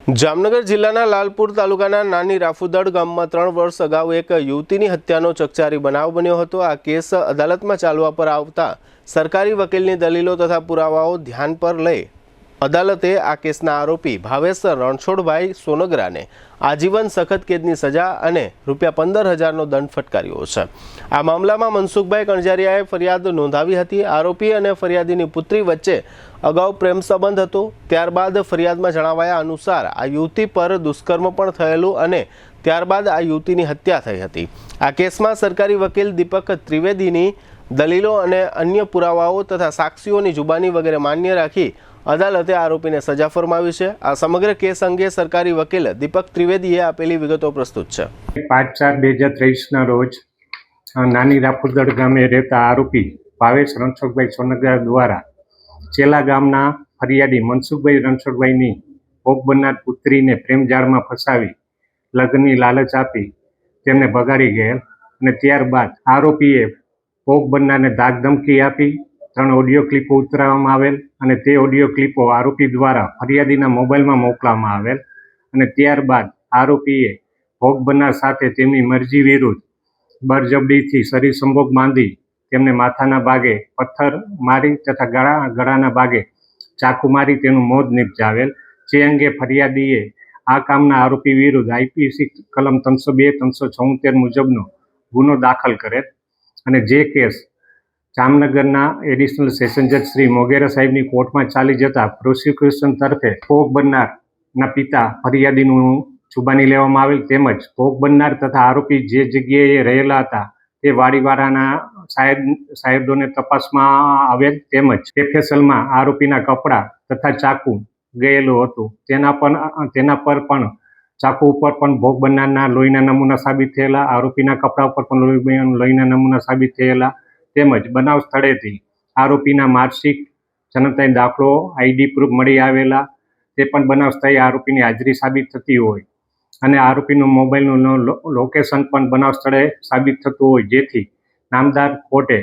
જામનગર જિલ્લાના લાલપુર તાલુકાના નાની રાફુદડ ગામમાં 3 વર્ષ અગાઉ એક યુવતીની હત્યાનો ચકચારી બનાવ બન્યો હતો। આ કેસ અદાલતમાં ચાલવા પર આવતા સરકારી વકીલની દલીલો તથા પુરાવાઓ ધ્યાન પર લઈ અદાલતે આ કેસના આરોપી ભાવેશ રણછોડભાઈ સોનગરાને આજીવન સખત કેદની સજા અને ₹15,000નો દંડ ફટકાર્યો છે। આ મામલામાં મનસુખભાઈ કણજારિયાએ ફરિયાદ નોંધાવી હતી। આરોપી અને ફરિયાદીની પુત્રી વચ્ચે અગાઉ પ્રેમ સંબંધ હતો। ત્યારબાદ ફરિયાદમાં જણાવાયા અનુસાર આ યુવતી પર દુષ્કર્મ પણ થયેલું અને ત્યારબાદ આ યુવતીની હત્યા થઈ હતી। આ કેસમાં સરકારી વકીલ દીપક ત્રિવેદીની દલીલો અને અન્ય પુરાવાઓ તથા સાક્ષીઓની જુબાની વગેરે માન્ય રાખી અદાલતે આરોપીને સજા ફરમાવી છે। આ સમગ્ર કેસ અંગે સરકારી વકીલ દીપક ત્રિવેદીએ આપેલી વિગતો પ્રસ્તુત છે। 5/4/2023ના રોજ નાની રાફુદડ ગામે રહેતા આરોપી ભાવેશ રણછોડભાઈ સોનગરા દ્વારા ચેલા ગામના ફરિયાદી મનસુખભાઈ રણછોડભાઈની ભોગ બનનાર પુત્રીને પ્રેમજાળમાં ફસાવી લગ્નની લાલચ આપી તેમને ભગાડી ગયેલ અને ત્યારબાદ આરોપીએ ભોગ બનનારને ધાક ધમકી આપી 3 ઓડિયો ક્લિપો ઉતરાવવામાં આવેલ અને તે ઓડિયો ક્લિપો આરોપી દ્વારા ફરિયાદીના મોબાઈલમાં મોકલવામાં આવેલ અને ત્યારબાદ આરોપીએ ભોગ બનનાર સાથે તેમની મરજી વિરુદ્ધ બળજબરીથી શરીર સંભોગ બાંધી તેમને માથાના ભાગે પથ્થર મારી તથા ગળાના ભાગે ચાકુ મારી તેનું મોત નિપજાવેલ। જે અંગે ફરિયાદીએ આ કામના આરોપી વિરુદ્ધ આઈપીસી કલમ 302-376 મુજબનો ગુનો દાખલ કરેલ અને જે કેસ જામનગરના એડિશનલ સેશન જજ શ્રી મોગેરા સાહેબની કોર્ટમાં ચાલી જતા પ્રોસિક્યુશન તરફે ભોગ બનનારના પિતા ફરિયાદીનું જુબાની લેવામાં આવેલ તેમજ ભોગ બનનાર તથા આરોપી જે જગ્યાએ રહેલા હતા તે વાડીવાળાના સાહેબોને તપાસમાં આવેલ તેમજ એફએસએલમાં આરોપીના કપડાં તથા ચાકુ ગયેલું હતું તેના પર પણ ચાકુ ઉપર પણ ભોગ બનનારના લોહીના નમૂના સાબિત થયેલા, આરોપીના કપડા ઉપર પણ લોહીના નમૂના સાબિત થયેલા તેમજ બનાવ સ્થળેથી આરોપીના માર્કશીટ, જન્મ તારીખ દાખલો, આઈડી પ્રૂફ મળી આવેલા તે પણ બનાવ સ્થળે આરોપીની હાજરી સાબિત થતી હોય અને આરોપીનું મોબાઈલનું લોકેશન પણ બનાવ સ્થળે સાબિત થતું હોય, જેથી નામદાર કોર્ટે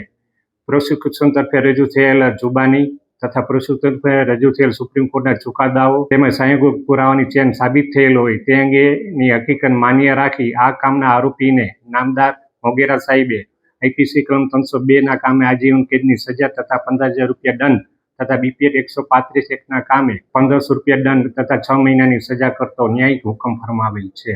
પ્રોસિક્યુશન તરફે રજૂ થયેલા જુબાની તથા પ્રોસિક્યુશન તરફે રજૂ થયેલ સુપ્રીમ કોર્ટના ચુકાદાઓ તેમજ સંયોગિક પુરાવાની ચેન સાબિત થયેલ હોય તે અંગેની હકીકત માન્ય રાખી આ કામના આરોપીને નામદાર મોગેરા સાહેબે આઈપીસી કલમ 302ના કામે આજીવન કેદની સજા તથા ₹15,000 દંડ તથા બીપીએડ 135 એક્ટના કામે ₹1,500 દંડ તથા 6 મહિનાની સજા કરતો ન્યાયિક હુકમ ફરમાવેલ છે।